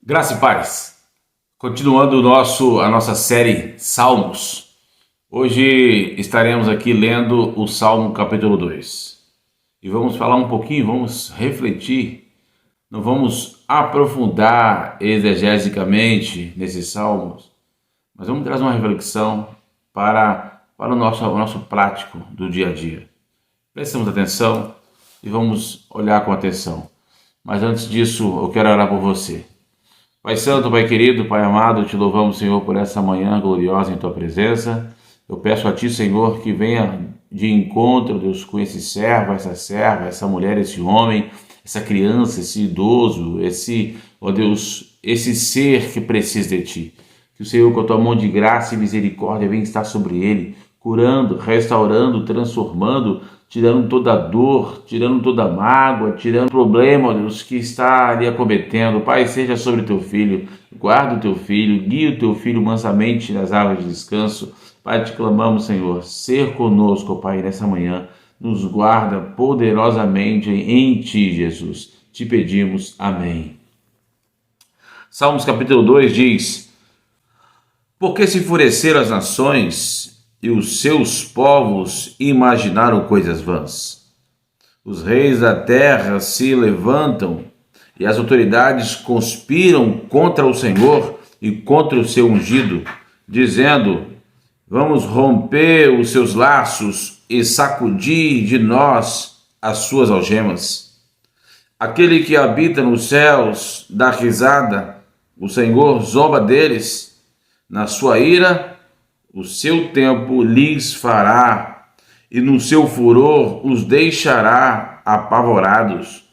Graça e paz. Continuando a nossa série Salmos, hoje estaremos aqui lendo o Salmo capítulo 2. E vamos falar um pouquinho, vamos refletir, não vamos aprofundar exegeticamente nesses salmos, mas vamos trazer uma reflexão para o nosso prático do dia a dia. Prestemos atenção e vamos olhar com atenção. Mas antes disso, eu quero orar por você. Pai Santo, Pai querido, Pai amado, te louvamos, Senhor, por essa manhã gloriosa em Tua presença. Eu peço a Ti, Senhor, que venha de encontro, Deus, com esse servo, essa mulher, esse homem, essa criança, esse idoso, ó Deus, esse ser que precisa de Ti. Que o Senhor, com a Tua mão de graça e misericórdia, venha estar sobre ele, curando, restaurando, transformando, tirando toda a dor, tirando toda a mágoa, tirando o problema, ó Deus, que está ali acometendo. Pai, seja sobre o teu filho, guarda o teu filho, guia o teu filho mansamente nas águas de descanso. Pai, te clamamos, Senhor, ser conosco, Pai, nessa manhã, nos guarda poderosamente em Ti, Jesus. Te pedimos, amém. Salmos capítulo 2 diz: Porque se enfureceram as nações e os seus povos imaginaram coisas vãs. Os reis da terra se levantam e as autoridades conspiram contra o Senhor e contra o seu ungido, dizendo: Vamos romper os seus laços e sacudir de nós as suas algemas. Aquele que habita nos céus dá risada, o Senhor zomba deles. Na sua ira, o seu tempo lhes fará, e no seu furor os deixará apavorados,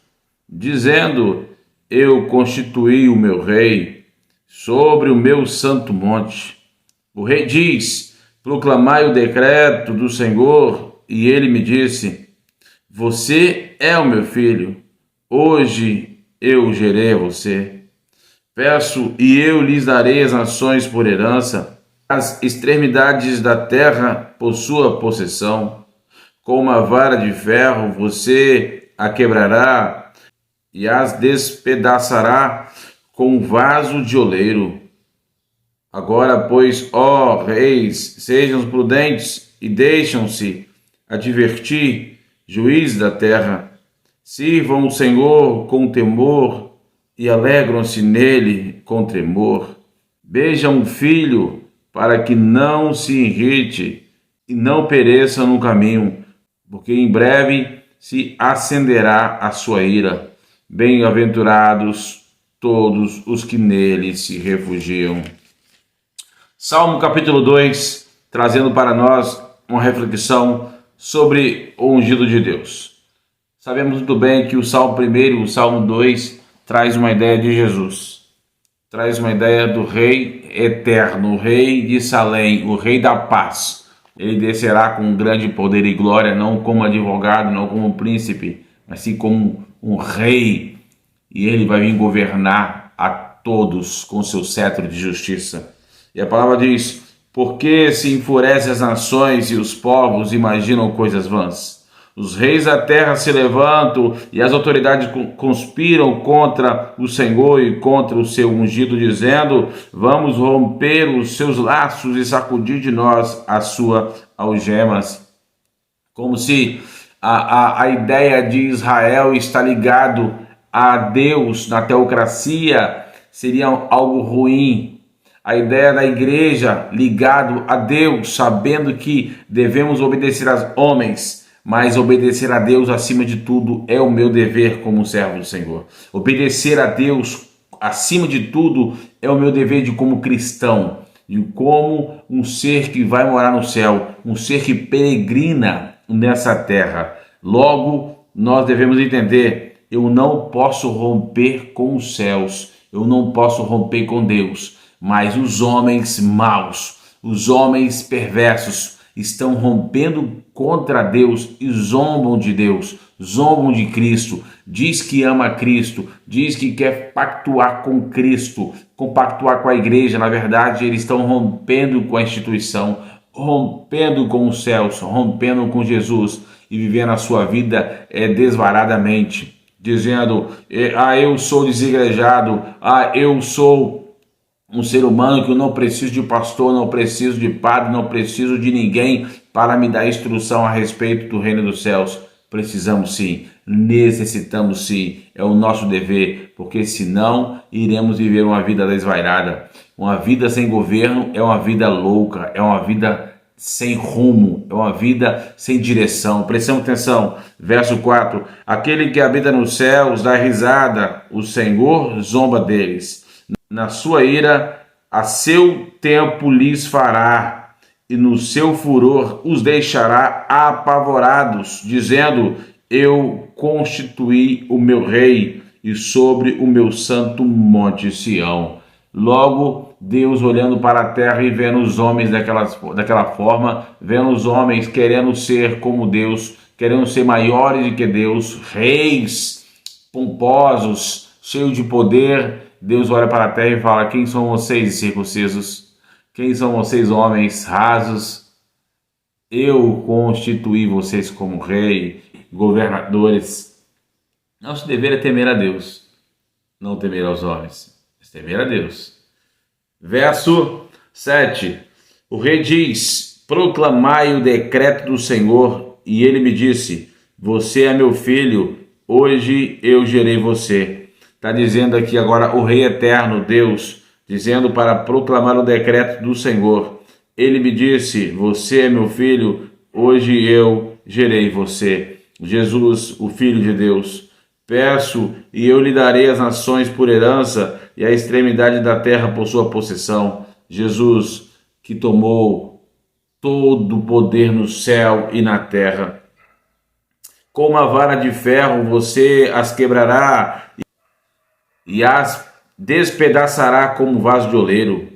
dizendo: Eu constituí o meu rei sobre o meu santo monte. O rei diz: Proclamai o decreto do Senhor, e ele me disse: Você é o meu filho, hoje eu gerei a você. Peço e eu lhes darei as nações por herança, as extremidades da terra por sua possessão. Com uma vara de ferro você a quebrará e as despedaçará com um vaso de oleiro. Agora, pois, ó reis, sejam prudentes e deixam-se advertir, juízes da terra. Sirvam o Senhor com temor e alegram-se nele com tremor. Beijam o filho para que não se irrite e não pereça no caminho, porque em breve se acenderá a sua ira. Bem-aventurados todos os que nele se refugiam. Salmo capítulo 2, trazendo para nós uma reflexão sobre o ungido de Deus. Sabemos muito bem que o Salmo 1 e o Salmo 2 traz uma ideia de Jesus. Traz uma ideia do Rei eterno, o Rei de Salém, o Rei da paz. Ele descerá com grande poder e glória, não como advogado, não como príncipe, mas sim como um rei. E ele vai vir governar a todos com seu cetro de justiça. E a palavra diz: Porque se enfurecem as nações e os povos imaginam coisas vãs. Os reis da terra se levantam e as autoridades conspiram contra o Senhor e contra o seu ungido, dizendo: Vamos romper os seus laços e sacudir de nós as suas algemas. Como se a ideia de Israel está ligado a Deus na teocracia seria algo ruim. A ideia da igreja ligado a Deus, sabendo que devemos obedecer aos homens, mas obedecer a Deus acima de tudo é o meu dever como servo do Senhor. Obedecer a Deus acima de tudo é o meu dever de como cristão, de como um ser que vai morar no céu, um ser que peregrina nessa terra. Logo, nós devemos entender: eu não posso romper com os céus, eu não posso romper com Deus, mas os homens maus, os homens perversos, estão rompendo contra Deus e zombam de Deus, zombam de Cristo. Diz que ama Cristo, diz que quer pactuar com Cristo, compactuar com a igreja. Na verdade, eles estão rompendo com a instituição, rompendo com os céus, rompendo com Jesus e vivendo a sua vida desvaradamente. dizendo: eu sou desigrejado, eu sou um ser humano que eu não preciso de pastor, não preciso de padre, não preciso de ninguém para me dar instrução a respeito do reino dos céus. Precisamos sim, necessitamos sim, é o nosso dever, porque senão iremos viver uma vida desvairada. Uma vida sem governo é uma vida louca, é uma vida sem rumo, é uma vida sem direção. Prestamos atenção, verso 4: aquele que habita nos céus dá risada, o Senhor zomba deles. Na sua ira, a seu tempo lhes fará, e no seu furor os deixará apavorados, dizendo: eu constituí o meu rei, e sobre o meu santo monte Sião. Logo, Deus olhando para a terra e vendo os homens daquela forma, vendo os homens querendo ser como Deus, querendo ser maiores do que Deus, reis pomposos, cheios de poder, Deus olha para a terra e fala: quem são vocês, circuncisos? Quem são vocês, homens rasos? Eu constituí vocês como rei, governadores. Nosso dever é temer a Deus, não temer aos homens, mas temer a Deus. Verso 7: o rei diz: proclamai o decreto do Senhor, e ele me disse: você é meu filho, hoje eu gerei você. Está dizendo aqui agora o Rei Eterno, Deus, dizendo para proclamar o decreto do Senhor. Ele me disse: você é meu filho, hoje eu gerei você. Jesus, o Filho de Deus. Peço, e eu lhe darei as nações por herança, e a extremidade da terra por sua possessão. Jesus, que tomou todo o poder no céu e na terra. Com uma vara de ferro você as quebrará e as despedaçará como vaso de oleiro.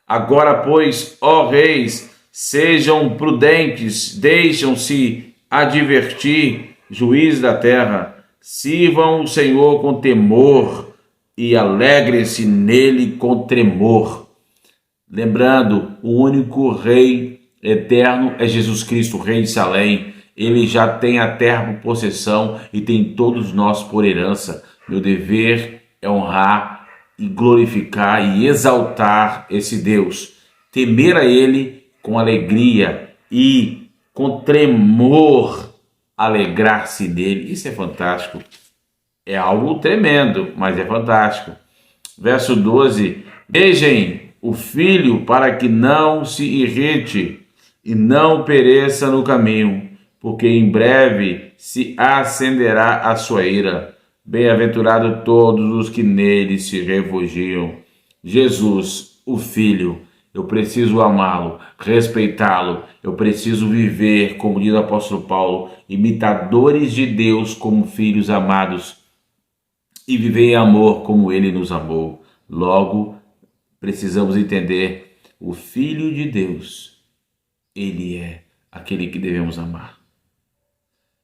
Agora, pois, ó reis, sejam prudentes, deixam-se advertir, juízes da terra, sirvam o Senhor com temor e alegrem-se nele com tremor. Lembrando, o único Rei eterno é Jesus Cristo, Rei de Salém. Ele já tem a terra por possessão e tem todos nós por herança. Meu dever é honrar e glorificar e exaltar esse Deus, temer a Ele com alegria e com tremor, alegrar-se nele. Isso é fantástico, é algo tremendo, mas é fantástico. Verso 12: vejam o filho para que não se irrite e não pereça no caminho, porque em breve se acenderá a sua ira. Bem-aventurado todos os que nele se refugiam. Jesus, o Filho, eu preciso amá-lo, respeitá-lo, eu preciso viver, como diz o apóstolo Paulo, imitadores de Deus como filhos amados, e viver em amor como ele nos amou. Logo, precisamos entender, o Filho de Deus, ele é aquele que devemos amar.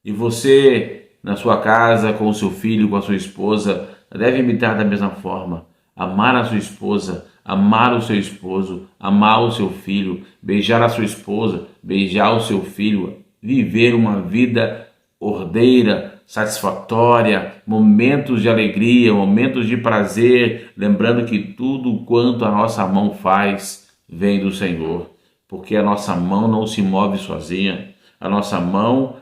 E você, na sua casa, com o seu filho, com a sua esposa, deve imitar da mesma forma. Amar a sua esposa, amar o seu esposo, amar o seu filho, beijar a sua esposa, beijar o seu filho, viver uma vida ordeira, satisfatória, momentos de alegria, momentos de prazer, lembrando que tudo quanto a nossa mão faz vem do Senhor, porque a nossa mão não se move sozinha, a nossa mão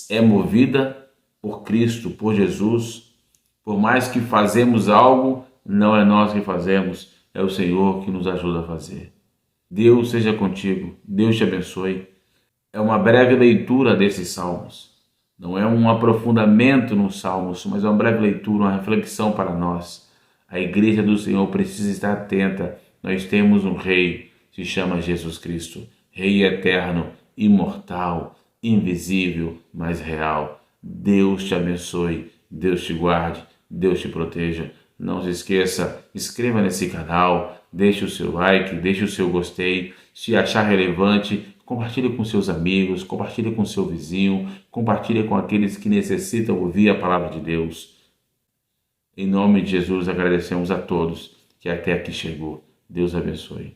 é movida por Cristo, por Jesus. Por mais que fazemos algo, não é nós que fazemos, é o Senhor que nos ajuda a fazer. Deus seja contigo, Deus te abençoe. É uma breve leitura desses salmos, não é um aprofundamento nos salmos, mas é uma breve leitura, uma reflexão para nós. A igreja do Senhor precisa estar atenta. Nós temos um Rei, se chama Jesus Cristo, Rei eterno, imortal, invisível, mas real. Deus te abençoe, Deus te guarde, Deus te proteja. Não se esqueça, inscreva nesse canal, deixe o seu like, deixe o seu gostei. Se achar relevante, compartilhe com seus amigos, compartilhe com seu vizinho, compartilhe com aqueles que necessitam ouvir a palavra de Deus. Em nome de Jesus, agradecemos a todos que até aqui chegou. Deus abençoe.